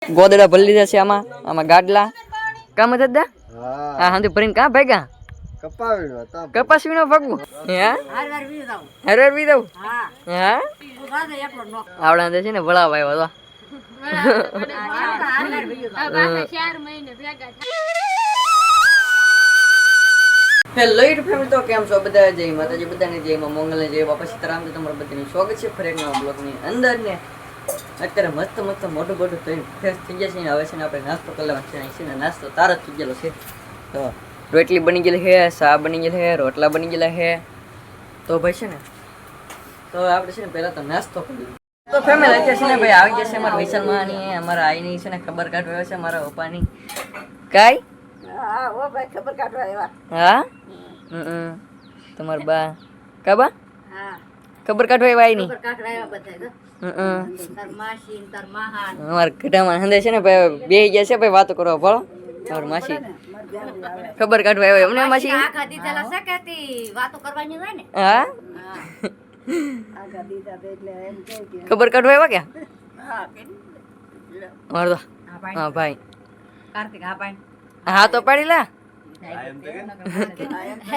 ગોદડા ભરી લીધા છે આમાં આમાં ગાડલા કામ દાદા હા હા ભરીને કાં ભાગ્યા કપાસ વીણો ભાગવું હે હરવાર વી દઉં હા આવડા છે ને વળાવ આવ્યો હેલો યુટ્યુબ ફેમિલી, તો કેમ છો બધા? જય માતાજી બધાને, જય માં મંગલ, જય બાપા સીતારામ. તો તમારું બધાનું સ્વાગત છે ફરી એક નવા બ્લોગની અંદર ને. અત્યારે મસ્ત મસ્ત મોટું મોટું થઈને ફ્રેશ થઈ ગયા છે ને. હવે છે ને આપણે નાસ્તો કરી લેવાનો છે ને. નાસ્તો તાર જ થઈ ગયેલો છે. તો રોટલી બની ગયેલી છે, શા બની ગયેલી છે, રોટલા બની ગયેલા છે. તો ભાઈ છે ને, તો આપણે છે ને પહેલાં તો નાસ્તો કરી. તો ફેમિલી અત્યારે છે ને ભાઈ આવી ગયા છે અમારા વિશાલમાં ની અમારા આઈની છે ને ખબર કાઢવા છે અમારા પપ્પાની. કાંઈ ખબર કાઢવા આવ્યા. હા તમાર બા કાબા ખબર કાઢવા આવ્યા આઈની અમારા ઘટામાં હંદે છે ને ભાઈ બે ગયા છે ભાઈ વાતો કરવા ભણો. અમાર માસી ખબર કાઢવા આવ્યા અમને માસી વાતો કરવાની હોય ને. હા ખબર કાઢવા આવ્યા ક્યાં અમાર તો હા ભાઈ કાર્તિક હા ભાઈ હા તો પાડી લા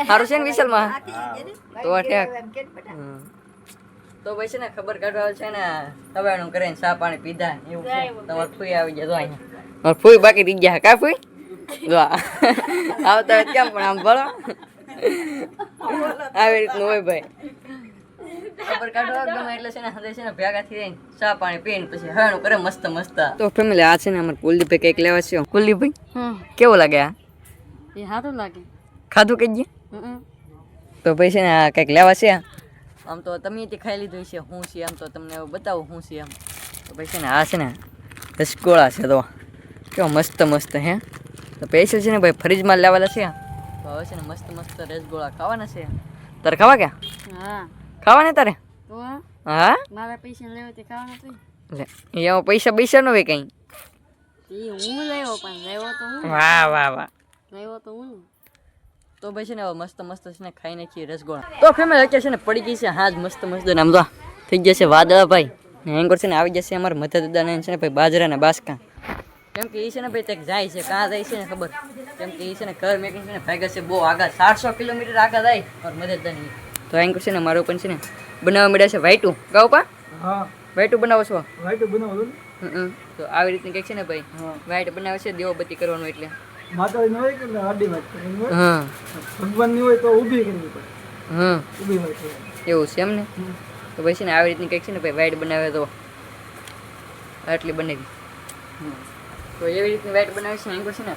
સારું છે ને વિશાલમાં તો તો ભાઈ છે ને ખબર કાઢવા છે ને સવારનું કરીને ચા પાણી પીધા એવું છે. તમારે ફૂઈ આવી ગયા તો અહીંયા ફૂઈ બાકી રહી ગયા કા ફૂઈ આવતા કેમ પણ આમ ભણો આવી રીતનું હોય ભાઈ. ખબર કાઢવા ગમે એટલે છે ને હદે છે ને ભેગા થઈ જાય ચા પાણી પીને પછી હવાનું કરે મસ્ત મસ્ત. તો ફેમિલી આ છે ને અમારે કુલદીપભાઈ કંઈક લેવા છે. કુલદીપભાઈ કેવો લાગે આ? એ સારું લાગે. ખાધું કઈ તો ભાઈ છે ને આ કંઈક લેવા છે. આમ તો તમે તે ખાઈ લીધું છે હું છે આમ તો તમને બતાવું હું છે આમ. તો ભાઈ છે ને આ છે ને રસગોળા છે. તો કેવો મસ્ત મસ્ત હે. તો પૈસા છે ને ભાઈ ફ્રીજમાં લેવાના છે. તો હવે છે ને મસ્ત મસ્ત રસગોળા ખાવાના છે. તારે ખાવા ક્યાં? હા ખાવા ને તારે? હા મારા પૈસા લેવા તે ખાવાના તો લે એમાં પૈસા ન હોય કઈ. હું લેવો પણ લેવો તો હું. વાહ વાહ વાહ લેવો તો હું. તો ભાઈ છે ને મસ્ત મસ્ત છે ને ખાઈ નાખીએ રસગોળા. તો ફેમિલી અત્યારે છે ને પડી ગઈ છે હાજ મસ્ત મસ્ત ને આમ તો થઈ જશે વાદળા ભાઈ ને એંગોર છે ને આવી જશે અમારા મધર દાદા ને છે ને ભાઈ બાજરાના બાસકા. કેમ કે એ છે ને ભાઈ ત્યાં જાય છે કાં જાય છે ને ખબર. કેમ કે એ છે ને ઘર મેકીને છે ને ભાગ્યા છે બહુ આગળ 700 કિલોમીટર આગળ જાય મારા મધર દાદાની. તો એંગોર છે ને મારો પણ છે ને બનાવવા મળ્યા છે વાઈટું ગાવ પા. હા વાઈટું બનાવો છો? વાઈટું બનાવો. તો આવી રીતની કંઈક છે ને ભાઈ વાઈટ બનાવે છે દેવબત્તી કરવાનું એટલે માતાજી હોય કે આડી વાત કરવાની હોય. હા ભગવાન ની હોય તો ઊભી કરવી પડે. હા ઊભી હોય એવું છે એમ ને. તો ભાઈ છે ને આવી રીતની કંઈક છે ને ભાઈ વાઈટ બનાવે તો આટલી બનાવી. તો એવી રીતની વાઈટ બનાવે છે એંગો છે ને.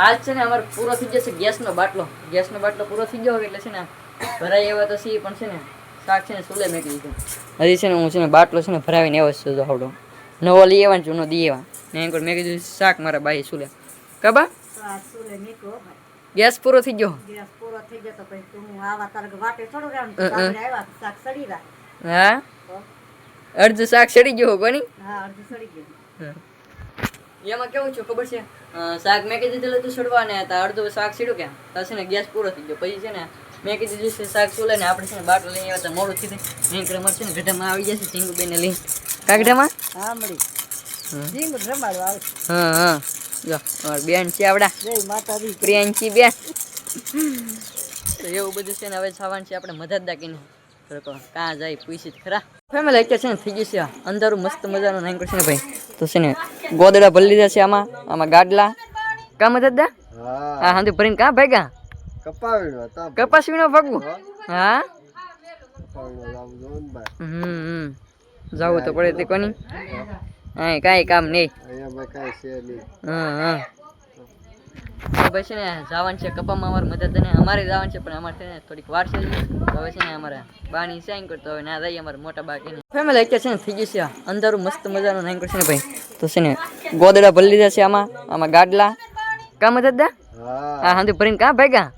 આજ છે ને અમારે પૂરો થઈ જશે ગેસનો બાટલો પૂરો થઈ ગયો એટલે છે ને ભરાઈ એવા તો સી પણ છે ને શાક છે ને સુલે મેકી દીધું. હજી છે ને હું છે ને બાટલો છે ને ભરાવીને આવ્યો છું. તો આવડો નવો લઈ આવવાનો જૂનો દઈ આવવા ને એંગો મેં કીધું શાક મારા બાઈ સુલે કબા ગેસ પૂરો થઈ ગયો. હા અડધું શાક સડી ગયું કોની. એમાં કેવું છું ખબર છે શાક મેં કીધું દીધેલું તું સડવા ને અડધું શાક સીડું ક્યાં તો છે ને ગેસ પૂરો થઈ ગયો. પછી છે ને મેં કીધું છે શાક સુલે ને આપણે છે ને બાટલો લઈ આવ્યા મોડું થઈ જાય અમારે છે ને ગઢામાં આવી જશે ટીંગુબેને લઈ કાગડામાં. હા મળી હા હા જો બેન છે આવડા પ્રિયાંશી બેન. તો એવું બધું છે ને હવે ખાવાનું છે આપણે મદદ દાકીને કાં જાય પૂછી ખરા. ફેમિલી અત્યારે છે ને થઈ ગયું છે અંધારું મસ્ત મજાનું નાંગર છે ને ભાઈ. તો છે ને ગોદડા ભરી લીધા છે આમાં ગાડલા કામ દાદા હા હા ભરીને કાં ભાગ્યા કપાસ વીણો ભાગવું. હા જવું તો પડે તે કોની હા કાંઈ કામ નહીં. હા હા ભાઈ છે ને જવાનું છે કપામાં અમારે મદદ ને અમારે જવાનું છે પણ અમારે છે ને થોડીક વાર છે. હવે છે ને અમારે બાની સાઈન કરતો હવે ના જઈએ અમારે મોટા બાકી ફેમિલી અત્યારે છે ને થઈ ગયું છે અંધારું મસ્ત મજાનું નાંગર છે ને ભાઈ. તો છે ને ગોદડા ભરી લીધા છે આમાં ગાડલા કામ દાદા હા હા ભરીને કાં ભાગ્યા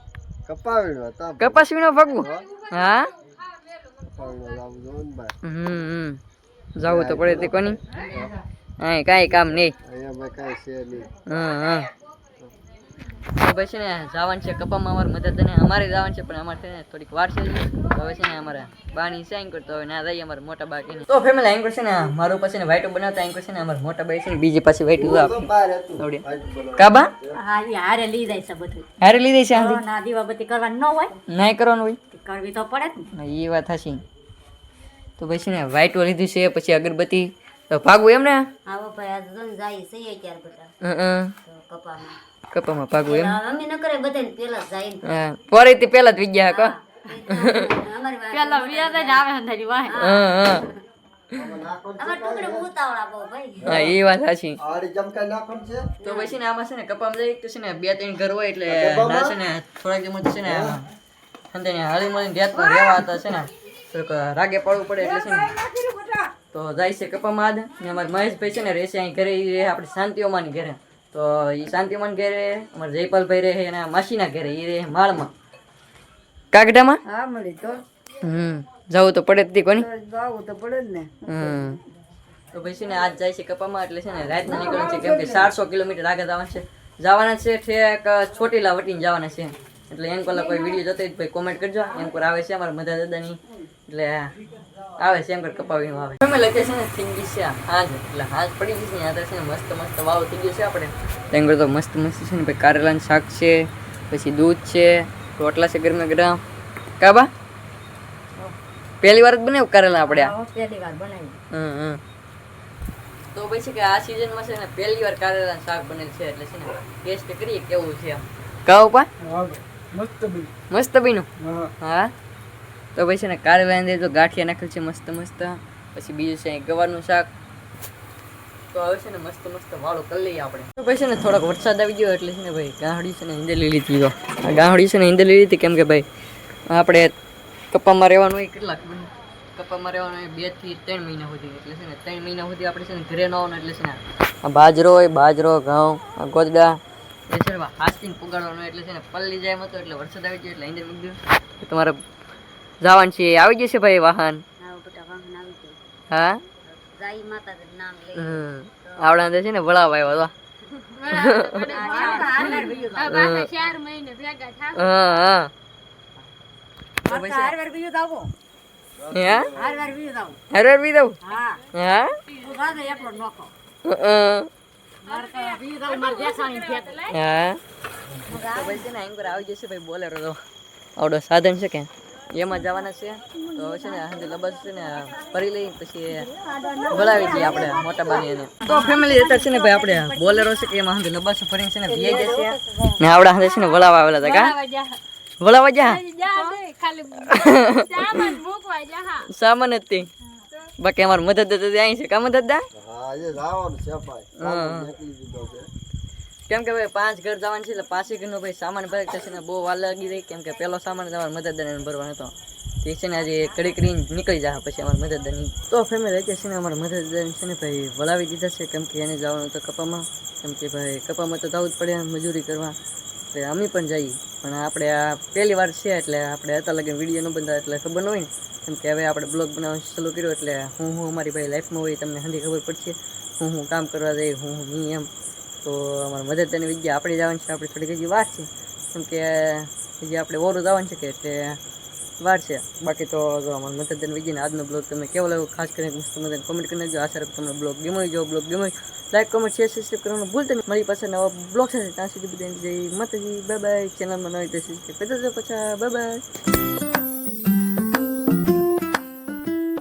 કપાસ વીણો ભાગવું. હા જવું તો પડે તે કોની હા કાંઈ કામ નહીં. હા હા તો પછી છે ને જવાનું છે કપામાં અમારે મદદ ને અમારે જવાનું છે પણ અમારે છે ને થોડીક વાર છે તો હવે છે ને અમારા બાની છે એન્કર તો હવે ના જઈએ અમારે મોટા બા કે તો ફેમિલી એન્કર છે ને મારું પછી ને વાઈટો બનાવતા એન્કર છે ને અમારા મોટા બાઈ છે ને બીજી પાછી વાઈટું આપડે કાબા હા ઈ હારે લઈ જાય છે બધું હારે લઈ દઈ છે આંધી ના દીવાબત્તી કરવાની ન હોય નાય કરવાનું હોય કરવી તો પડે જ ને એ વાત હશી તો પછી ને વાઈટો લીધું છે પછી અગરબત્તી તો ભાગવું એમ ને આવો ભાઈ આ જન જાય છે ત્યાર બધા તો કપામાં કપામાં ભાગવું એમ મમ્મી ન કરે બધાને પેલા જાય ને હા પોરેથી પેલા જ વિજ્ઞા કો અમારી પેલા વિયા જ આવે અંધારી વાહ હા અમાર ટુકડે ઉતાવળા બહુ ભાઈ હા એ વાત સાચી આડી જમકા નાખવાનું છે તો પછી ને આમાં છે ને કપામાં જઈ તો છે ને 2-3 ઘર હોય એટલે ના છે ને થોડાક દિવસ છે ને અંદર હાળી મળીને રાતમાં રહેવા હતા છે ને થોડુંક રાગે પાડવું પડે એટલે છે ને તો જાય છે કપામાં આદ ને અમારે મહેશભાઈ છે ને રહેશે અહીં ઘરે ઈ રહે આપણે શાંતિઓમાની ઘરે તો એ શાંતિઓમાન ઘરે અમારે જયપાલભાઈ રહે એના માસીના ઘરે એ રહે માળમાં કાગડામાં હા મળી તો જવું તો પડે જ તી કોની જાવું તો પડે જ ને તો પછી ને આજ જાય છે કપામાં એટલે છે ને રાતના નીકળવું છે કેમ કે 400 કિલોમીટર આગળ જવાના છે ઠેક છોટીલા વટીને જવાના છે એટલે એમ કોલા કોઈ વિડીયો જોતો હોય તો ભાઈ કોમેન્ટ કરજો એમ પર આવે છે અમારા મધા દાદાની એટલે આવે છે એમ પર કપાવીનું આવે અમે લખે છે ને થઈ ગઈ છે હાજ એટલે હાજ પડી ગઈ છે ત્યાં છે ને મસ્ત મસ્ત વાવ થઈ ગયો છે આપણે તેંગર તો મસ્ત મસ્ત છે ને ભાઈ કારેલાનું શાક છે પછી દૂધ છે રોટલા છે ગરમા ગરમ કાબા પહેલી વાર જ બનાવ્યું કારેલા આપણે પહેલી વાર બનાવી તો પછી કે આ સીઝનમાં છે ને પહેલી વાર કારેલાનું શાક બનેલ છે એટલે છે ને ટેસ્ટ કરીએ કેવું છે કહો પા મસ્ત બીનું હા તો પછી ને કારેલા અંદર તો ગાંઠિયા નાખેલ છે મસ્ત મસ્ત પછી બીજું છે ગવારનું શાક તો હવે છે ને મસ્ત મસ્ત વાળો કરી લઈએ આપણે તો પછી ને થોડોક વરસાદ આવી ગયો એટલે છે ને ભાઈ ગાંહડી છે ને ઈંધેલી લીધી તો આ ગાંહડી છે ને ઈંધેલી લીધી કેમ કે ભાઈ આપણે કપામાં રહેવાનું હોય કેટલા કપામાં રહેવાનું હોય 2 થી 3 મહિના સુધી એટલે છે ને 3 મહિના સુધી આપણે છે ને ઘરે ન આવવાનું એટલે છે ને આ બાજરો હોય બાજરો ઘઉં આ ગોદડા એ છે ને હાસ્તીને પુગાડવાનું એટલે છે ને પલ્લી જાય મતો એટલે વરસાદ આવી ગયો એટલે અંદર મૂકી દો તમારે જવાનું છે આવી જશે ભાઈ વાહન હા ગાય માતા નામ લે આવડા અંદર છે ને વળાવા આવ્યો આવી જશે ભાઈ બોલેરો તો આવડો સાધન છે કે એમાં જવાના છે તો છે ને આજે લબસ છે ને ફરી લઈ પછી બોલાવી દઈએ આપણે મોટા બાની એને તો ફેમિલી અત્યારે છે ને ભાઈ આપણે બોલેરો છે કે એમાં આજે લબસ ફરીને છે ને ભીઈ જશે ને આવડા હાથે છે ને વળાવા આવેલા હતા કા વળાવા જા સામાન જ તે બાકી અમાર મદદ અહીં છે કા મદદ દા હા એ જવાનું છે ભાઈ નીકળી દીધો છે કેમ કે ભાઈ 5 ઘર જવાનું છે એટલે 5 ઘરનો ભાઈ સામાન ભરાઈ જશે ને બહુ વાર લાગી રહી કેમ કે પેલો સામાન તમારે મદદદારને ભરવાનો હતો તે છે ને આજે કડી કરીને નીકળી જાય પછી અમારા મદદદારની તો ફેમિલી અત્યારે છે ને અમારા મદદદાર છે ને ભાઈ વળાવી દીધા છે કેમ કે એને જવાનું હતું કપામાં કેમ કે ભાઈ કપામાં તો જવું જ પડે મજૂરી કરવા એટલે અમે પણ જઈએ પણ આપણે આ પહેલી વાર છે એટલે આપણે અત્યારે લગી વિડીયો ન બંધા એટલે ખબર ન હોય ને કેમ કે હવે આપણે બ્લોગ બનાવવાનું ચાલુ કર્યો એટલે હું અમારી ભાઈ લાઈફમાં હોય તમને હંધી ખબર પડશે હું કામ કરવા જઈ હું નહીં એમ તો અમારા મદદની વિદ્યા આપણે જવાનું છે આપણે થોડીક હજી વાર છે કેમ કે હજી આપણે ઓરું જવાનું છે કે એટલે વાર છે બાકી તો જો અમારા મદદની વિદ્યાને આજનો બ્લોગ તમને કેવો લાગ્યો ખાસ કરીને મસ્ત મદદ કોમેન્ટ કરી નાખજો આશા રાખું તમને બ્લોગ ગમ્યો જો બ્લોગ ગમ્યો લાઈક કોમેન્ટ શેર સબસ્ક્રાઈબ કરવાનું ભૂલતા નહીં મારી પાસે નવા બ્લોગ છે ત્યાં સુધી બધાને જય માતાજી બાય બાય ચેનલમાં નવી તો સબસ્ક્રાઈબ કરી દેજો પછી બાય બાય